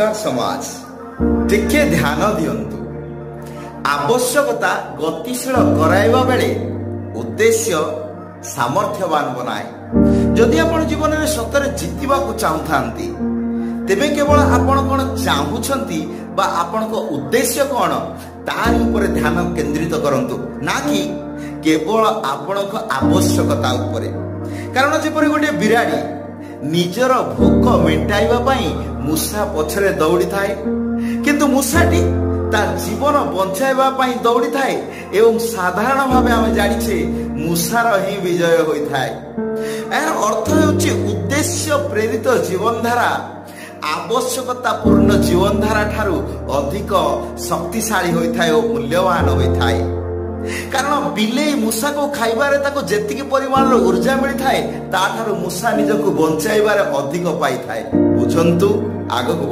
नमस्कार समाज टिके ध्यान दियंतु आवश्यकता गतिशील कराइबा बेले उद्देश्य सामर्थ्यवान बनाए। जदि आपण जीवन में सतरे जितवा को चाहूथांती तेबे केवल आपण कोन चाहूछंती बा आपण को उद्देश्य कोन तार ऊपर ध्यान केंद्रित करंतु ना कि केवल आपण को आवश्यकता ऊपर। कारण जेपरि गोटे बिराड़ी निजर भोक मेटाइबा पई मूषा पछरे दौड़ी थाए किंतु मूषाटी तार जीवन बंचाइबा पई दौड़ी थाए एवं साधारण भावे आमे जानिछे मूषार ही विजय होई थाए। यार अर्थ हेउछि उद्देश्य प्रेरित जीवनधारा आवश्यकता पूर्ण जीवनधारा ठारू अधिक शक्तिशाली होई थाए और मूल्यवान होई थाए। कारण बिलेई मूषा को खाइबारे ताको जेतिकी परिमाणर ऊर्जा मिली थाए ता ठारू मूषा निजको बंचाइबारे अधिक पाई थाए। बुझंतु आगको